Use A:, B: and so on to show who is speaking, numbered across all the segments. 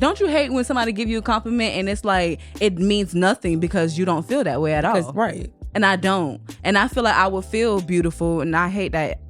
A: Don't you hate when somebody give you a compliment and it's like it means nothing because you don't feel that way at all?
B: Right.
A: And I don't. And I feel like I would feel beautiful, and I hate that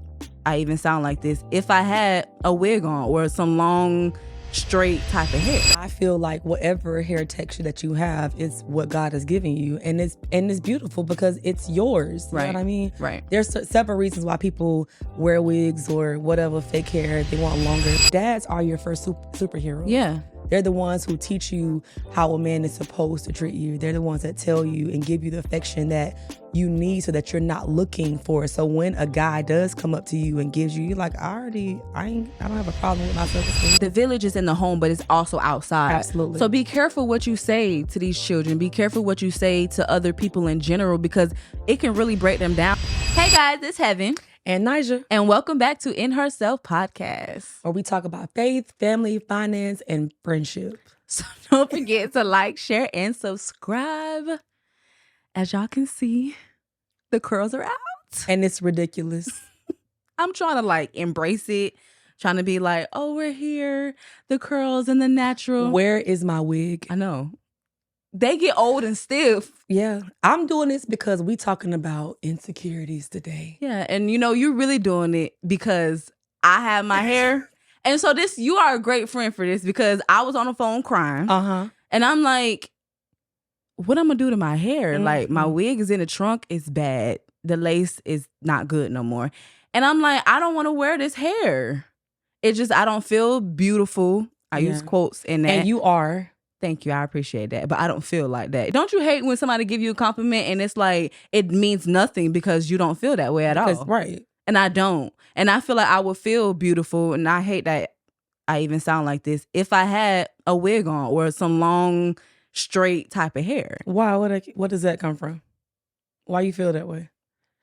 A: I even sound like this, if I had a wig on or some long, straight type of hair.
B: I feel like whatever hair texture that you have is what God has given you, and it's beautiful because it's yours. You know what I mean?
A: Right.
B: There's several reasons why people wear wigs or whatever, fake hair. They want longer. Dads are your first superheroes.
A: Yeah.
B: They're the ones who teach you how a man is supposed to treat you. They're the ones that tell you and give you the affection that you need so that you're not looking for it. So when a guy does come up to you and gives you, you're like, I don't have a problem with my self-esteem.
A: The village is in the home, but it's also outside.
B: Absolutely.
A: So be careful what you say to these children. Be careful what you say to other people in general, because it can really break them down. Hey guys, it's Heaven.
B: And Nyja.
A: And welcome back to InHerself podcast,
B: where we talk about faith, family, finance, and friendship.
A: So don't forget to like, share, and subscribe. As y'all can see, the curls are out.
B: And it's ridiculous.
A: I'm trying to like embrace it. Trying to be like, oh, we're here. The curls and the natural.
B: Where is my wig?
A: I know. They get old and stiff.
B: Yeah. I'm doing this because we talking about insecurities today.
A: Yeah. And you're really doing it because I have my hair. And so you are a great friend for this, because I was on the phone crying. And I'm like, what I'm going to do to my hair?
B: Mm-hmm.
A: Like, my wig is in the trunk. It's bad. The lace is not good no more. And I'm like, I don't want to wear this hair. It just, I don't feel beautiful. I use quotes in that.
B: And you are.
A: Thank you. I appreciate that. But I don't feel like that. Don't you hate when somebody give you a compliment and it's like it means nothing because you don't feel that way at all?
B: Right.
A: And I don't. And I feel like I would feel beautiful, and I hate that I even sound like this, if I had a wig on or some long, straight type of hair.
B: Why? What does that come from? Why you feel that way?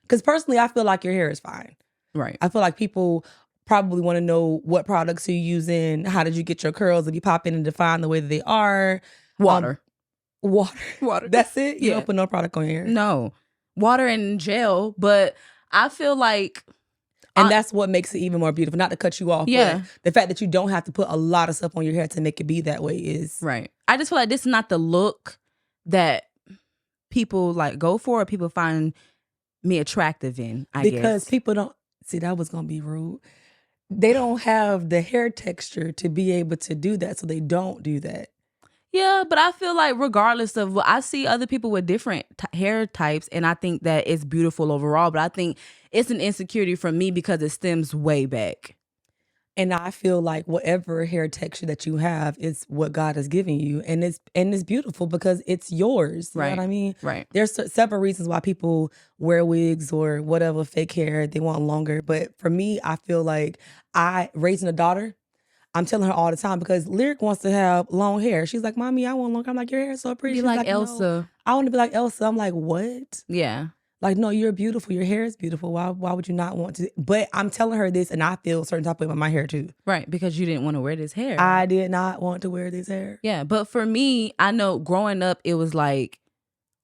B: Because personally, I feel like your hair is fine.
A: Right.
B: I feel like people probably want to know what products you're using. How did you get your curls? If you pop in and define the way that they are.
A: Water.
B: Water. That's it? You don't put no product on your hair?
A: No. Water and gel. But I feel like...
B: And that's what makes it even more beautiful. Not to cut you off, but the fact that you don't have to put a lot of stuff on your hair to make it be that way is...
A: Right. I just feel like this is not the look that people like go for, or people find me attractive in, I guess.
B: Because people don't... See, that was going to be rude. They don't have the hair texture to be able to do that, so they don't do that.
A: Yeah, but I feel like regardless of I see other people with different hair types, and I think that it's beautiful overall, but I think it's an insecurity from me because it stems way back.
B: And I feel like whatever hair texture that you have is what God has given you, and it's beautiful because it's yours. You know what I mean?
A: Right.
B: There's several reasons why people wear wigs or whatever, fake hair. They want longer. But for me, I feel like raising a daughter, I'm telling her all the time, because Lyric wants to have long hair. She's like, Mommy, I want longer. I'm like, your hair is so pretty.
A: Be
B: She's
A: like Elsa.
B: No, I want to be like Elsa. I'm like, what?
A: Yeah.
B: Like, no, you're beautiful. Your hair is beautiful. Why would you not want to? But I'm telling her this, and I feel a certain type of way about my hair too.
A: Right, because you didn't want to wear this hair.
B: I did not want to wear this hair.
A: Yeah, but for me, I know growing up, it was like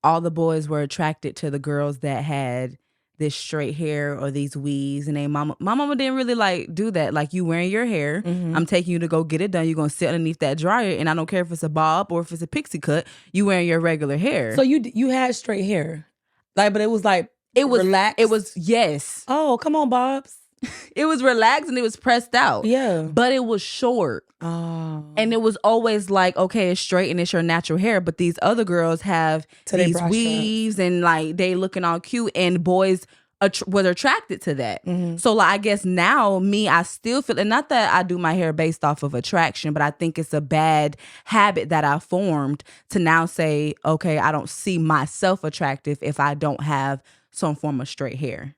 A: all the boys were attracted to the girls that had this straight hair or these weaves, and my mama didn't really like do that. Like, you wearing your hair, I'm taking you to go get it done. You're gonna sit underneath that dryer, and I don't care if it's a bob or if it's a pixie cut. You wearing your regular hair.
B: So you had straight hair. Like, but it was like, it was relaxed.
A: It was, yes.
B: Oh, come on, Bobs.
A: It was relaxed and it was pressed out.
B: Yeah.
A: But it was short.
B: Oh.
A: And it was always like, okay, it's straight and it's your natural hair. But these other girls have these weaves and like they looking all cute, and boys was attracted to that. Mm-hmm. So like, I guess now I still feel, and not that I do my hair based off of attraction, but I think it's a bad habit that I formed to now say, okay, I don't see myself attractive if I don't have some form of straight hair.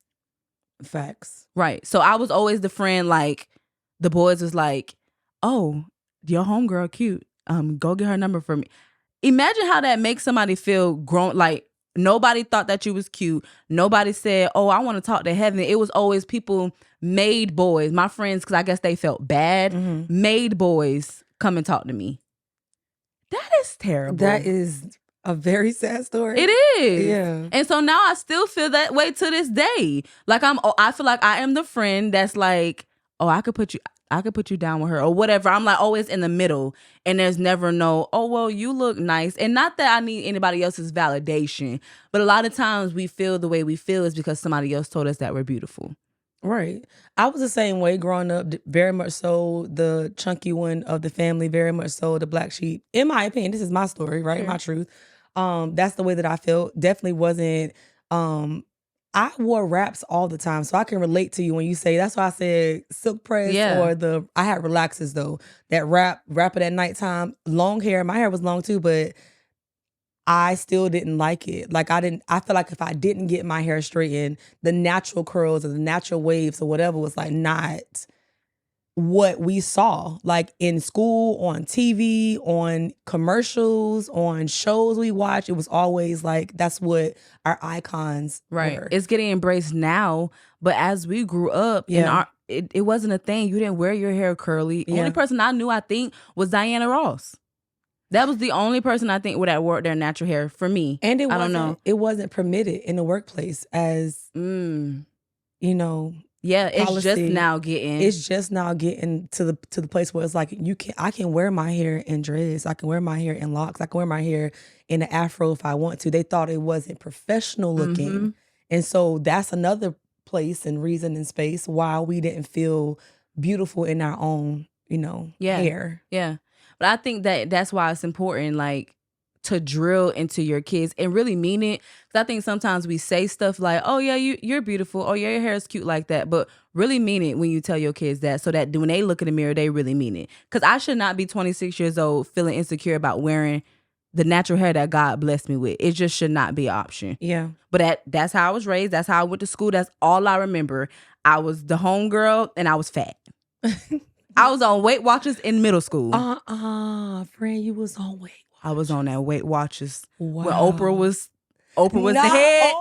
B: Facts.
A: Right. So I was always the friend, like the boys was like, oh, your homegirl cute. Go get her number for me. Imagine how that makes somebody feel grown, like, nobody thought that you was cute. Nobody said, oh, I want to talk to Heaven. It was always people, made boys, my friends, because I guess they felt bad, made boys come and talk to me. That is terrible.
B: That is a very sad story.
A: It is.
B: Yeah.
A: And so now I still feel that way to this day. Like I feel like I am the friend that's like, oh, I could put you, I could put you down with her or whatever. I'm like always in the middle, and there's never no, oh, well, you look nice. And not that I need anybody else's validation, but a lot of times we feel the way we feel is because somebody else told us that we're beautiful.
B: Right. I was the same way growing up, very much so the chunky one of the family, very much so the black sheep. In my opinion, this is my story, right?
A: Sure.
B: My truth. That's the way that I felt. Definitely wasn't I wore wraps all the time, so I can relate to you when you say. That's why I said silk press or I had relaxers though. That wrap it at nighttime, long hair. My hair was long too, but I still didn't like it. Like I feel like if I didn't get my hair straightened, the natural curls or the natural waves or whatever was like not what we saw. Like in school, on TV, on commercials, on shows we watch, it was always like that's what our icons were.
A: It's getting embraced now, but as we grew up, it wasn't a thing. You didn't wear your hair curly. Only person I knew, I think, was Diana Ross. That was the only person I think that wore their natural hair for me.
B: And
A: I don't know.
B: It wasn't permitted in the workplace as, you know.
A: Yeah, it's just now getting.
B: It's just now getting to the place where it's like I can wear my hair in dreads. I can wear my hair in locks. I can wear my hair in an afro if I want to. They thought it wasn't professional looking, and so that's another place and reason and space why we didn't feel beautiful in our own, hair.
A: Yeah. But I think that's why it's important, like, to drill into your kids and really mean it. Because I think sometimes we say stuff like, oh, yeah, you're beautiful. Oh, yeah, your hair is cute like that. But really mean it when you tell your kids that so that when they look in the mirror, they really mean it. Because I should not be 26 years old feeling insecure about wearing the natural hair that God blessed me with. It just should not be an option.
B: Yeah.
A: But that's how I was raised. That's how I went to school. That's all I remember. I was the homegirl and I was fat. I was on Weight Watchers in middle school.
B: Friend, you was on Weight Watchers.
A: I was on that Weight Watchers.
B: Wow.
A: When Oprah was the head.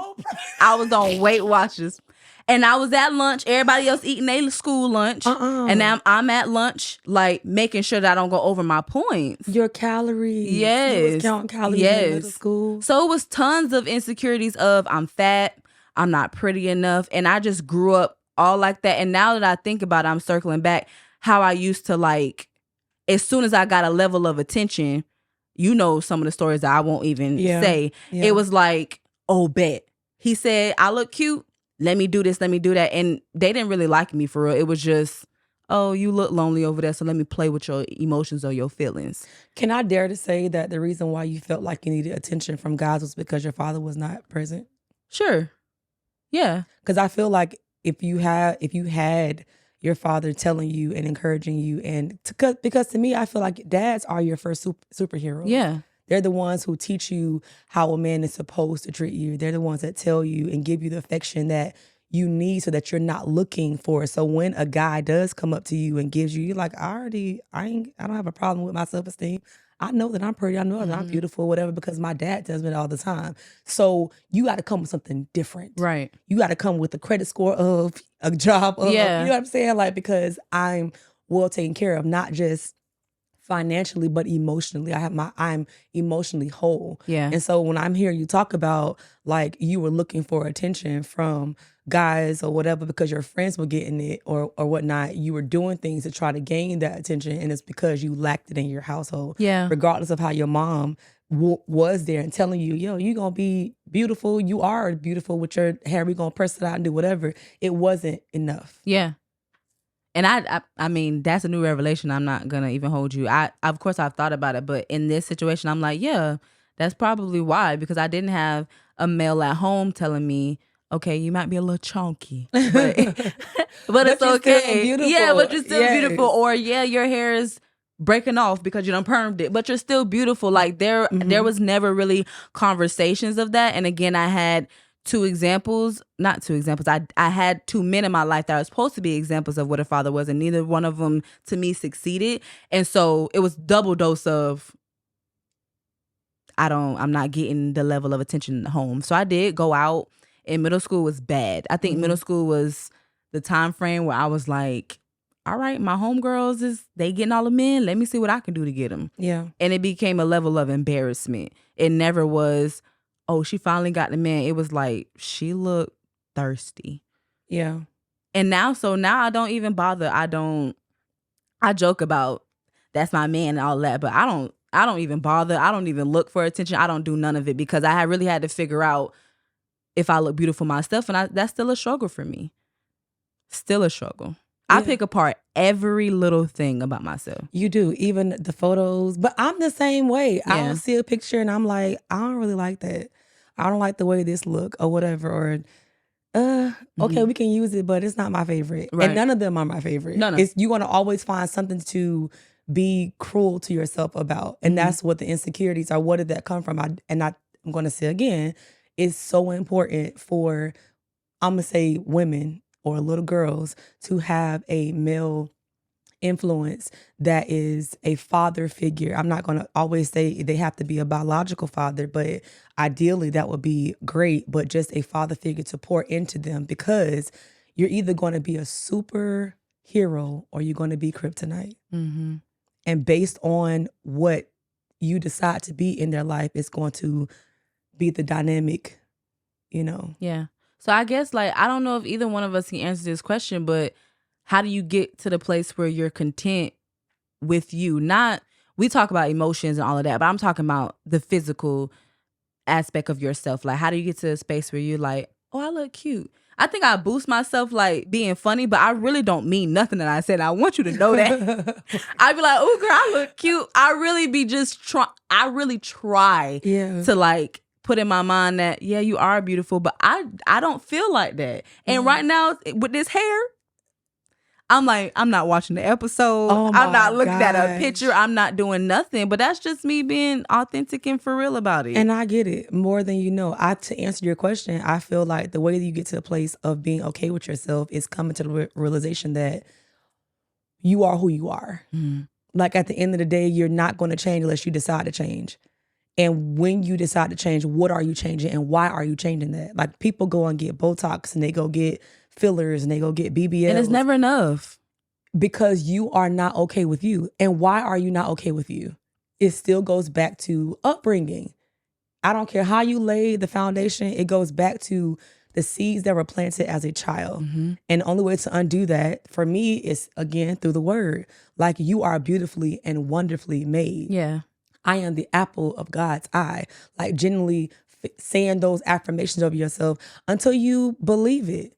A: I was on Weight Watchers. And I was at lunch. Everybody else eating their school lunch. And now I'm at lunch, like making sure that I don't go over my points.
B: Your calories.
A: Yes.
B: You was counting calories in middle school.
A: So it was tons of insecurities of I'm fat, I'm not pretty enough. And I just grew up all like that. And now that I think about it, I'm circling back how I used to, like, as soon as I got a level of attention, some of the stories that I won't even say. Yeah. It was like, oh, bet. He said, I look cute. Let me do this. Let me do that. And they didn't really like me for real. It was just, oh, you look lonely over there. So let me play with your emotions or your feelings.
B: Can I dare to say that the reason why you felt like you needed attention from guys was because your father was not present?
A: Sure. Yeah.
B: Because I feel like if you had your father telling you and encouraging you, because to me, I feel like dads are your first superheroes.
A: Yeah.
B: They're the ones who teach you how a man is supposed to treat you. They're the ones that tell you and give you the affection that you need so that you're not looking for it. So when a guy does come up to you and gives you're like, I don't have a problem with my self-esteem. I know that I'm pretty. I know that I'm beautiful, whatever, because my dad tells me that all the time. So you got to come with something different.
A: Right.
B: You got to come with a credit score of a job of, you know what I'm saying? Like, because I'm well taken care of, not just financially, but emotionally. I'm emotionally whole.
A: Yeah.
B: And so when I'm hearing you talk about, like, you were looking for attention from guys or whatever because your friends were getting it or whatnot, you were doing things to try to gain that attention, and it's because you lacked it in your household.
A: Yeah.
B: Regardless of how your mom was there and telling you, yo, you're going to be beautiful. You are beautiful with your hair. We're going to press it out and do whatever. It wasn't enough.
A: Yeah. And I mean, that's a new revelation. I'm not going to even hold you. Of course, I've thought about it. But in this situation, I'm like, yeah, that's probably why. Because I didn't have a male at home telling me, okay, you might be a little chunky, but it's okay. Yeah, but you're still beautiful. Or your hair is breaking off because you done permed it, but you're still beautiful. Like there was never really conversations of that. And again, I had not two examples. I had two men in my life that were supposed to be examples of what a father was, and neither one of them to me succeeded. And so it was double dose of I'm not getting the level of attention in the home. So I did go out. And middle school was bad. I think middle school was the time frame where I was like, all right, my homegirls they getting all the men. Let me see what I can do to get them.
B: Yeah.
A: And it became a level of embarrassment. It never was, oh, she finally got the man. It was like, she looked thirsty.
B: Yeah.
A: And now I don't even bother. I don't I joke about that's my man and all that, but I don't even bother. I don't even look for attention. I don't do none of it because I really had to figure out if I look beautiful myself, and that's still a struggle for me. Still a struggle. I pick apart every little thing about myself.
B: You do, even the photos. But I'm the same way. Yeah. I don't see a picture and I'm like, I don't really like that. I don't like the way this look or whatever. Or, okay, we can use it, but it's not my favorite. Right. And none of them are my favorite. No. You're going to always find something to be cruel to yourself about. And that's what the insecurities are. What did that come from? I'm going to say again, it's so important for, I'm going to say women or little girls to have a male influence that is a father figure. I'm not going to always say they have to be a biological father, but ideally that would be great, but just a father figure to pour into them, because you're either going to be a superhero or you're going to be kryptonite. Mm-hmm. And based on what you decide to be in their life, it's going to be the dynamic,
A: Yeah. So I guess, I don't know if either one of us can answer this question, but how do you get to the place where you're content with you? We talk about emotions and all of that, but I'm talking about the physical aspect of yourself. How do you get to a space where you're like, oh, I look cute? I think I boost myself being funny, but I really don't mean nothing that I said. I want you to know that. I'd be like, oh, girl, I look cute. I really be just I really try to put in my mind that, yeah, you are beautiful, but I don't feel like that. And right now with this hair, I'm like, I'm not watching the episode. I'm not looking at a picture. I'm not doing nothing. But that's just me being authentic and for real about it.
B: And I get it more than you know. To answer your question, I feel like the way that you get to a place of being okay with yourself is coming to the realization that you are who you are. Mm-hmm. At the end of the day, you're not going to change unless you decide to change. And when you decide to change, what are you changing and why are you changing that? People go and get Botox and they go get fillers and they go get BBLs.
A: And it's never enough.
B: Because you are not okay with you. And why are you not okay with you? It still goes back to upbringing. I don't care how you lay the foundation. It goes back to the seeds that were planted as a child. Mm-hmm. And the only way to undo that for me is, again, through the word. You are beautifully and wonderfully made. Yeah. I am the apple of God's eye. Genuinely saying those affirmations over yourself until you believe it.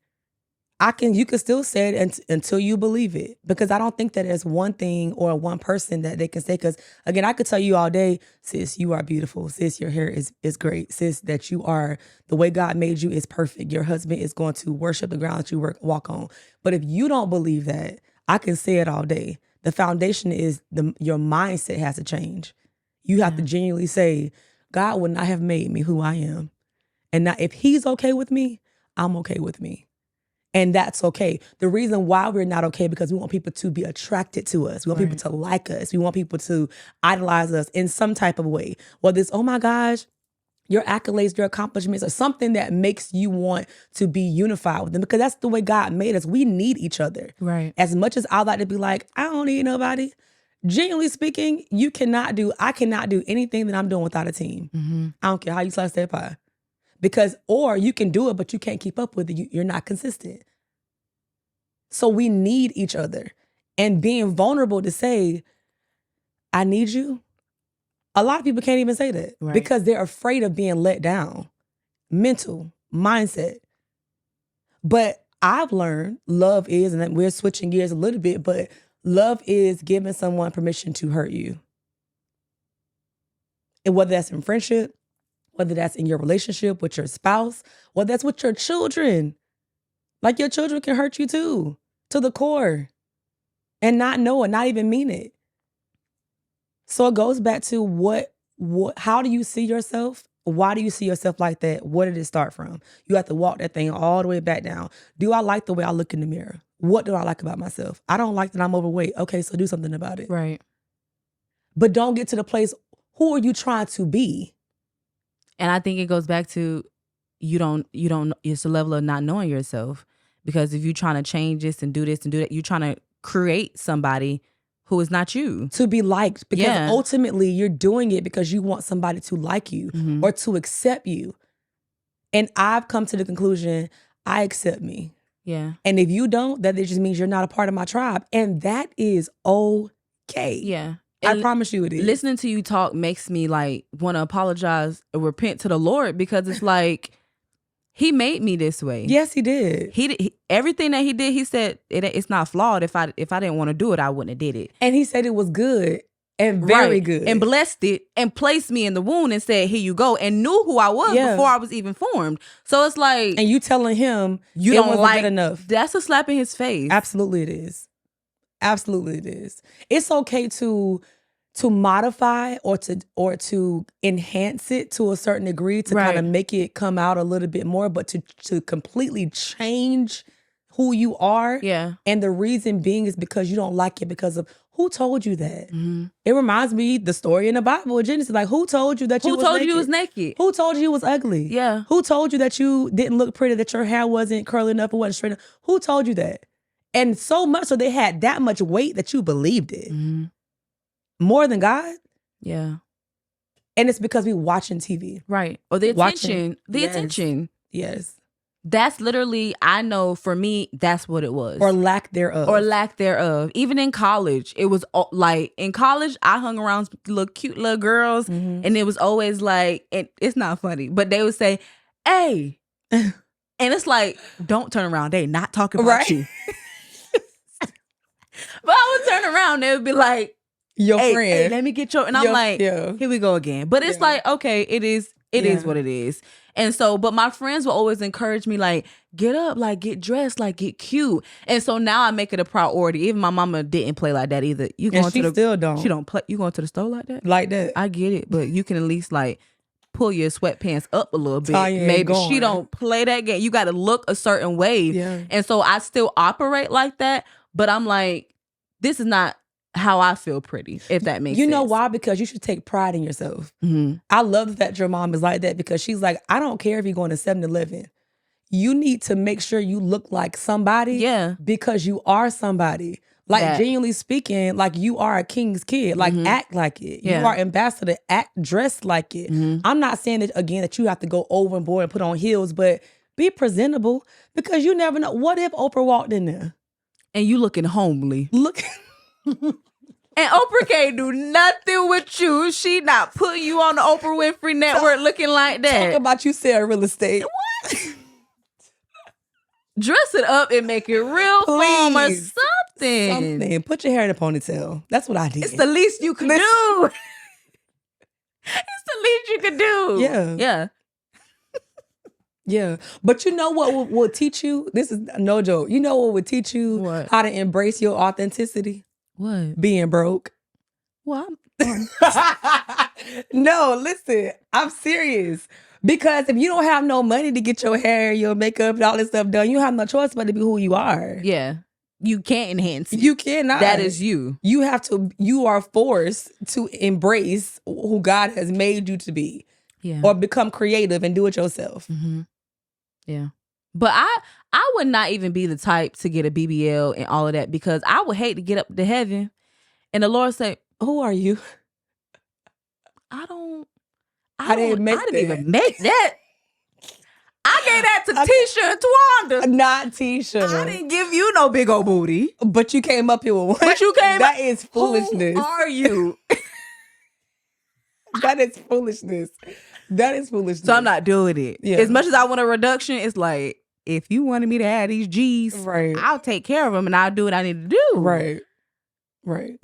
B: You can still say it until you believe it, because I don't think that there's one thing or one person that they can say. Because again, I could tell you all day, sis, you are beautiful. Sis, your hair is great. Sis, that you are, the way God made you is perfect. Your husband is going to worship the ground that you walk on. But if you don't believe that, I can say it all day. The foundation is your mindset has to change. You have to genuinely say, God would not have made me who I am. And now if he's okay with me, I'm okay with me. And that's okay. The reason why we're not okay, because we want people to be attracted to us. We want people to like us. We want people to idolize us in some type of way. Whether it's, oh my gosh, your accolades, your accomplishments, or something that makes you want to be unified with them, because that's the way God made us. We need each other. Right. As much as I like to be like, I don't need nobody. Genuinely speaking, I cannot do anything that I'm doing without a team. Mm-hmm. I don't care how you slice that pie. Or you can do it, but you can't keep up with it. You're not consistent. So we need each other. And being vulnerable to say, I need you. A lot of people can't even say that because they're afraid of being let down. Mental, mindset. But I've learned love is, and we're switching gears a little bit, but love is giving someone permission to hurt you. And whether that's in friendship, whether that's in your relationship with your spouse, whether that's with your children. Your children can hurt you too, to the core, and not know it, not even mean it. So it goes back to how do you see yourself? Why do you see yourself like that? Where did it start from? You have to walk that thing all the way back down. Do I like the way I look in the mirror? What do I like about myself? I don't like that I'm overweight. Okay, so do something about it. Right. But don't get to the place, who are you trying to be?
A: And I think it goes back to it's a level of not knowing yourself. Because if you're trying to change this and do that, you're trying to create somebody who is not you.
B: To be liked. Because ultimately you're doing it because you want somebody to like you or to accept you. And I've come to the conclusion, I accept me.
A: Yeah.
B: And if you don't, that just means you're not a part of my tribe. And that is okay.
A: Yeah.
B: I promise you it is.
A: Listening to you talk makes me like want to apologize or repent to the Lord, because it's like, he made me this way.
B: Yes, he did.
A: Everything that he did, he said it's not flawed. If I didn't want to do it, I wouldn't have did it.
B: And he said it was good. And very good.
A: And blessed it and placed me in the womb and said, here you go. And knew who I was before I was even formed. So it's like.
B: And you telling him
A: you don't like
B: good enough.
A: That's a slap in his face.
B: Absolutely it is. Absolutely it is. It's okay to modify or to enhance it to a certain degree to kind of make it come out a little bit more, but to completely change who you are.
A: Yeah.
B: And the reason being is because you don't like it because of who told you that? Mm-hmm. It reminds me the story in the Bible, Genesis. Like, who told you that you was naked?
A: Who told you was naked?
B: Who told you you was ugly?
A: Yeah.
B: Who told you that you didn't look pretty, that your hair wasn't curling up or wasn't straight up? Who told you that? And so much so they had that much weight that you believed it. Mm-hmm. More than God?
A: Yeah.
B: And it's because we watching TV.
A: Right. Or the attention. Attention.
B: Yes.
A: That's literally, I know for me, that's what it was.
B: Or lack thereof.
A: Even in college, it was like, in college, I hung around cute little girls, and it was always like, and it's not funny, but they would say, hey. And it's like, don't turn around. They not talking about you. But I would turn around, they would be like,
B: your friend.
A: Hey, let me get your, and I'm like, here we go again. But it's like, okay, it is what it is. And so, but my friends will always encourage me, like, get up, like, get dressed, like, get cute. And so now I make it a priority. Even my mama didn't play like that either.
B: You going to the, still don't.
A: She don't play. You going to the store like that?
B: Like that.
A: I get it, but you can at least like pull your sweatpants up a little bit.
B: Maybe
A: she don't play that game. You got to look a certain way.
B: Yeah.
A: And so I still operate like that, but I'm like, this is not how I feel pretty, if that makes sense.
B: You know why? Because you should take pride in yourself. Mm-hmm. I love that your mom is like that, because she's like, I don't care if you're going to 7-Eleven. You need to make sure you look like somebody.
A: Yeah.
B: Because you are somebody. Like, genuinely speaking, like, you are a king's kid. Like, act like it. Yeah. You are ambassador. Act, dress like it. Mm-hmm. I'm not saying that, again, that you have to go overboard and put on heels, but be presentable, because you never know. What if Oprah walked in there?
A: And you looking homely. And Oprah can't do nothing with you. She not putting you on the Oprah Winfrey Network looking like that.
B: Talk about you selling real estate.
A: What? Dress it up and make it real form or something.
B: Put your hair in a ponytail. That's what I did.
A: It's the least you can do. It's the least you can do.
B: Yeah.
A: Yeah.
B: Yeah. But you know what will teach you? This is no joke. You know what would teach you how to embrace your authenticity?
A: What?
B: Being broke.
A: Well,
B: no, listen. I'm serious. Because if you don't have no money to get your hair, your makeup, and all this stuff done, you have no choice but to be who you are.
A: Yeah. You can't enhance it.
B: You cannot.
A: That is you.
B: You are forced to embrace who God has made you to be.
A: Yeah.
B: Or become creative and do it yourself.
A: Mm-hmm. Yeah. But I would not even be the type to get a BBL and all of that, because I would hate to get up to heaven and the Lord say,
B: who are you?
A: I
B: didn't
A: even make that. I gave that to Tisha and Twanda.
B: Not Tisha.
A: I didn't give you no big old booty.
B: But you came up here with one. That is foolishness.
A: Who are you?
B: That is foolishness. That is foolishness.
A: So I'm not doing it. Yeah. As much as I want a reduction, it's like, if you wanted me to add these G's, I'll take care of them and I'll do what I need to do.
B: Right.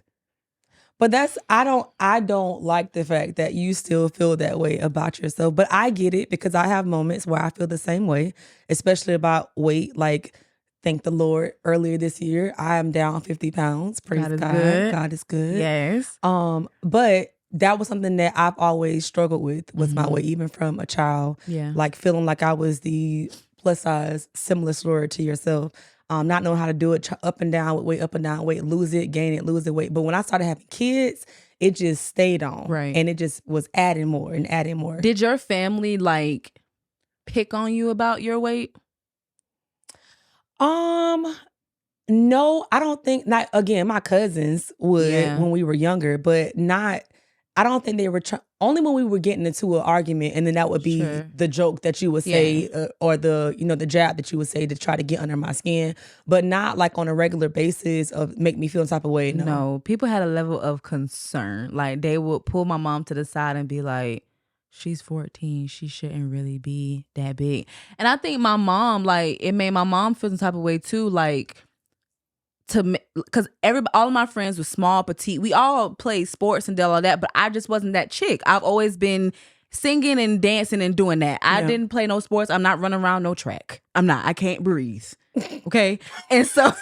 B: But I don't like the fact that you still feel that way about yourself. But I get it, because I have moments where I feel the same way, especially about weight. Like, thank the Lord, earlier this year, I am down 50 pounds. Praise God. God is good.
A: Yes.
B: But that was something that I've always struggled with, was my weight, even from a child.
A: Yeah.
B: Like, feeling like I was the plus size, similar story to yourself. Not knowing how to do it, up and down weight, lose it, gain it, lose the weight. But when I started having kids, it just stayed on.
A: Right.
B: And it just was adding more and adding more.
A: Did your family like pick on you about your weight?
B: No, I don't think, not, again, my cousins would when we were younger, but not I don't think they were only when we were getting into an argument, and then that would be the joke that you would say, or the the jab that you would say to try to get under my skin, but not like on a regular basis of make me feel some type of way.
A: No, people had a level of concern. Like they would pull my mom to the side and be like, she's 14. She shouldn't really be that big. And I think my mom, like, it made my mom feel some type of way too, like, because all of my friends were small, petite. We all played sports and did all that, but I just wasn't that chick. I've always been singing and dancing and doing that. I didn't play no sports. I'm not running around no track. I'm not. I can't breathe. Okay? And so...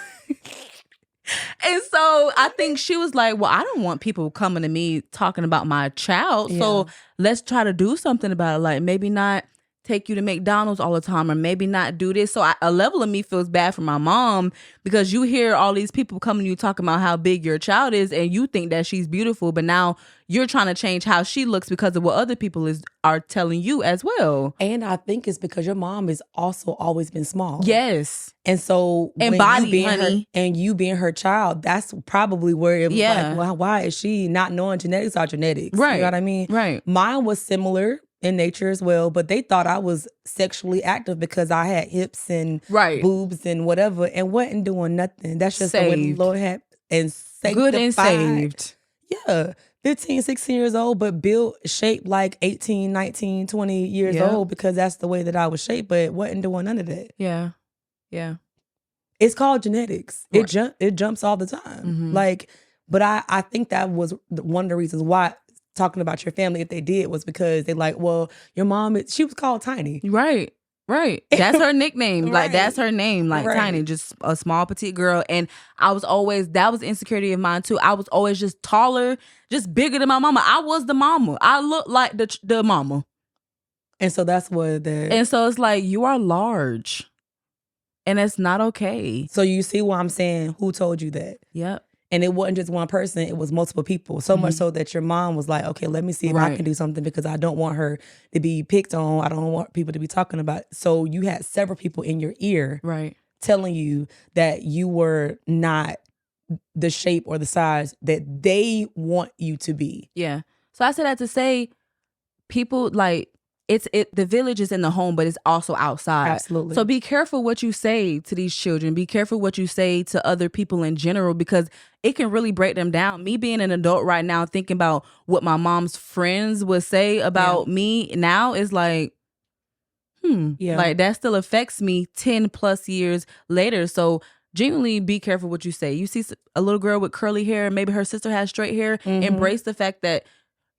A: And so I think she was like, well, I don't want people coming to me talking about my child. So let's try to do something about it. Like maybe not take you to McDonald's all the time, or maybe not do this. So a level of me feels bad for my mom, because you hear all these people coming to you talking about how big your child is, and you think that she's beautiful, but now you're trying to change how she looks because of what other people are telling you as well.
B: And I think it's because your mom has also always been small.
A: Yes.
B: And so
A: and body, honey.
B: You being her child, that's probably where it was like, well, why is she not knowing genetics are genetics?
A: Right.
B: You know what I mean?
A: Right.
B: Mine was similar in nature as well, but they thought I was sexually active because I had hips and boobs and whatever, and wasn't doing nothing. That's just the way the Lord had and sanctified.
A: Good and saved.
B: Yeah. 15, 16 years old, but built, shaped like 18, 19, 20 years old, because that's the way that I was shaped, but wasn't doing none of that.
A: Yeah. Yeah.
B: It's called genetics.
A: Right.
B: It jumps all the time. Like, but I think that was one of the reasons why talking about your family, if they did, was because they like, well, your mom, she was called Tiny.
A: Right. Right. That's her nickname. Like, that's her name. Like, Tiny, just a small, petite girl. And I was always, that was insecurity of mine too. I was always just taller, just bigger than my mama. I was the mama. I looked like the mama.
B: And so that's what
A: And so it's like, you are large. And it's not okay.
B: So you see why I'm saying, who told you that?
A: Yep.
B: And it wasn't just one person, it was multiple people. So much so that your mom was like, okay, let me see if I can do something, because I don't want her to be picked on. I don't want people to be talking about it. So you had several people in your ear telling you that you were not the shape or the size that they want you to be.
A: Yeah. So I said that to say, people like, the village is in the home, but it's also outside.
B: Absolutely.
A: So be careful what you say to these children. Be careful what you say to other people in general, because it can really break them down. Me being an adult right now, thinking about what my mom's friends would say about me now is like, like that still affects me 10 plus years later. So genuinely be careful what you say. You see a little girl with curly hair, maybe her sister has straight hair, embrace the fact that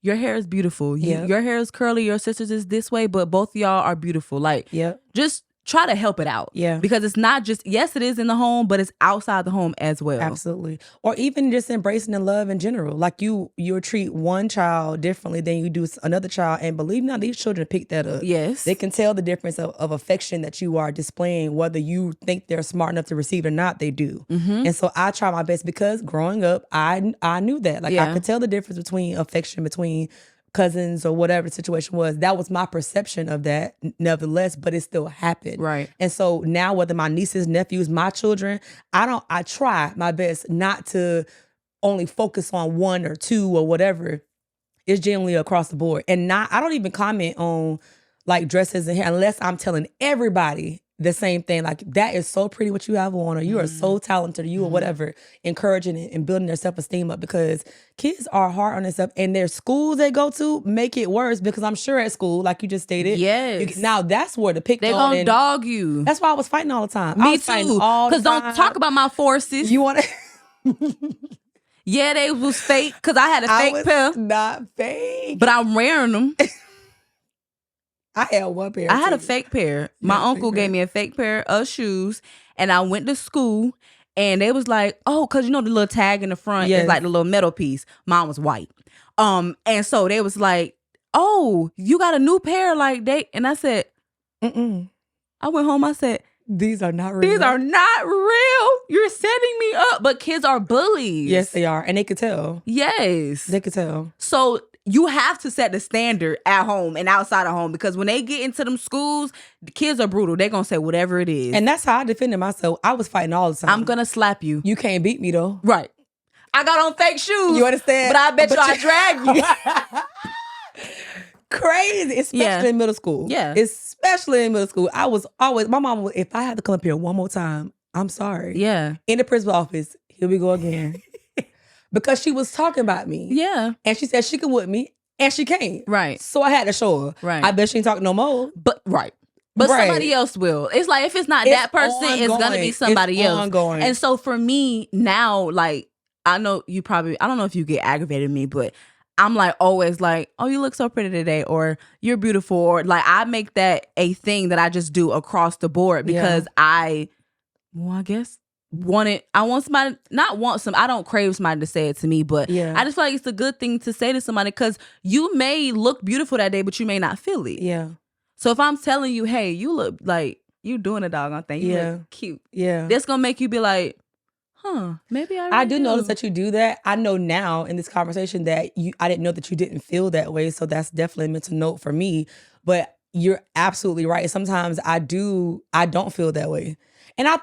A: your hair is beautiful. Your hair is curly. Your sister's is this way, but both of y'all are beautiful. Like, just try to help it out.
B: Yeah.
A: Because it's not just, yes, it is in the home, but it's outside the home as well.
B: Absolutely. Or even just embracing the love in general. Like you'll treat one child differently than you do another child. And believe me, these children pick that up.
A: Yes.
B: They can tell the difference of affection that you are displaying, whether you think they're smart enough to receive it or not, they do. And so I try my best, because growing up, I knew that. Like I could tell the difference between affection between cousins or whatever the situation was. That was my perception of that, nevertheless, but it still happened.
A: Right.
B: And so now, whether my nieces, nephews, my children, I try my best not to only focus on one or two or whatever. It's generally across the board. And I don't even comment on like dresses and hair unless I'm telling everybody the same thing. Like, that is so pretty what you have on, or you are so talented, or you or whatever, encouraging it and building their self-esteem up, because kids are hard on themselves, and their schools they go to make it worse, because I'm sure at school, like you just stated, now that's where the pick
A: they're gonna dog you.
B: That's why I was fighting all the time.
A: Me too. Because don't talk about my forces.
B: You want to...
A: Yeah, they was fake, because I had a fake pair.
B: Not fake.
A: But I'm wearing them.
B: I had one pair.
A: I had a fake pair. My uncle gave me a fake pair of shoes, and I went to school, and they was like, oh, because you know the little tag in the front is like the little metal piece. Mine was white. And so they was like, oh, you got a new pair, like they, and I said, I went home, I said,
B: these are not real.
A: These are not real. You're setting me up. But kids are bullies.
B: Yes, they are. And they could tell.
A: Yes.
B: They could tell.
A: So you have to set the standard at home and outside of home, because when they get into them schools, the kids are brutal. They're going to say whatever it is.
B: And that's how I defended myself. I was fighting all the time.
A: I'm going to slap you.
B: You can't beat me though.
A: Right. I got on fake shoes.
B: You understand?
A: But I bet you I drag you.
B: Crazy, especially in middle school.
A: Yeah.
B: Especially in middle school. I was always, my mom was, if I had to come up here one more time, I'm sorry.
A: Yeah.
B: In the principal office, here we go again. Because she was talking about me.
A: Yeah.
B: And she said she could whip me, and she can't.
A: Right.
B: So I had to show her.
A: Right.
B: I bet she ain't talking no more.
A: But somebody else will. It's like, if it's not that person,
B: ongoing.
A: it's gonna be somebody else.
B: Ongoing.
A: And so for me now, like, I know you probably, I don't know if you get aggravated at me, but I'm like always like, oh, you look so pretty today, or you're beautiful, or like I make that a thing that I just do across the board because I guess I want somebody, I don't crave somebody to say it to me, but I just feel like it's a good thing to say to somebody because you may look beautiful that day, but you may not feel it.
B: Yeah.
A: So if I'm telling you, hey, you look like you doing a doggone thing, you look cute.
B: Yeah.
A: That's gonna make you be like, maybe
B: I do notice that you do that. I know now in this conversation that I didn't know that you didn't feel that way. So that's definitely a mental note for me. But you're absolutely right. Sometimes I don't feel that way. And I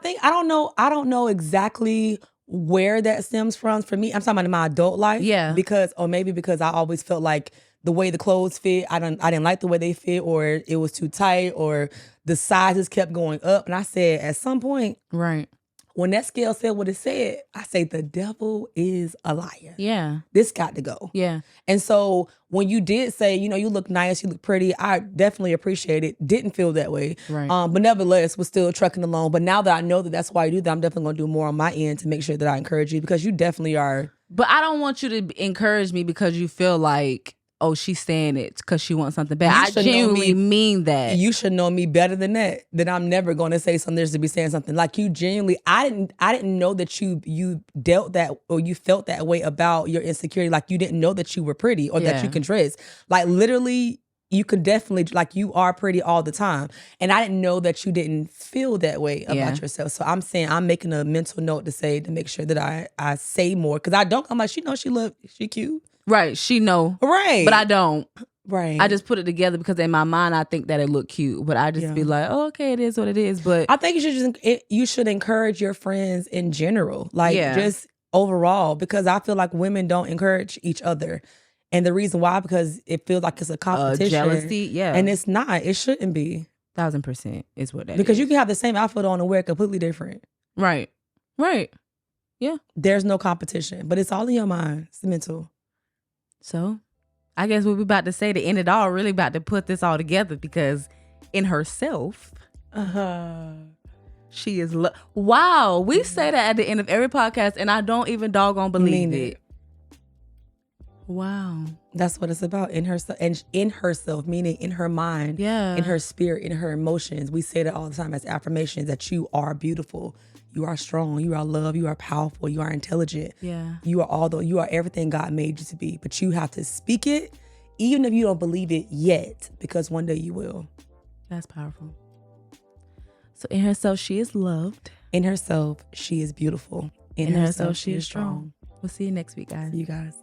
B: don't know exactly where that stems from. For me, I'm talking about in my adult life.
A: Yeah.
B: Because I always felt like the way the clothes fit, I didn't like the way they fit, or it was too tight, or the sizes kept going up. And I said, at some point,
A: right,
B: when that scale said what it said, I say the devil is a liar.
A: Yeah.
B: This got to go.
A: Yeah.
B: And so when you did say, you look nice, you look pretty, I definitely appreciate it. Didn't feel that way.
A: Right.
B: But nevertheless, was still trucking along. But now that I know that that's why you do that, I'm definitely going to do more on my end to make sure that I encourage you, because you definitely are.
A: But I don't want you to encourage me because you feel like, oh, she's saying it because she wants something bad. I genuinely mean that.
B: You should know me better than that. That I'm never going to say something just to be saying something. Like, you genuinely, I didn't know that you dealt that, or you felt that way about your insecurity. Like, you didn't know that you were pretty, or that you can dress. Like, literally, you could definitely, like, you are pretty all the time. And I didn't know that you didn't feel that way about yourself. So I'm making a mental note to make sure that I say more. Because I'm like, she cute.
A: Right, she know.
B: Right.
A: But I don't.
B: Right.
A: I just put it together because in my mind I think that it looked cute, but I just be like, oh, okay, it is what it is. But
B: I think you should encourage your friends in general, like just overall, because I feel like women don't encourage each other, and the reason why, because it feels like it's a competition,
A: jealousy,
B: and it's not. It shouldn't be.
A: 1000% is what that is.
B: Because you can have the same outfit on and wear completely different.
A: Right. Right. Yeah.
B: There's no competition, but it's all in your mind. It's mental. So,
A: I guess what we're about to say to end it all, really about to put this all together, because in herself, she is wow. We say that at the end of every podcast, and I don't even doggone believe it. Wow. That's what it's about. In herself, and in herself, meaning in her mind, in her spirit, in her emotions. We say that all the time as affirmations, that you are beautiful. You are strong. You are loved. You are powerful. You are intelligent. Yeah. You are everything God made you to be. But you have to speak it, even if you don't believe it yet, because one day you will. That's powerful. So in herself, she is loved. In herself, she is beautiful. In herself, she is strong. We'll see you next week, guys. See you guys.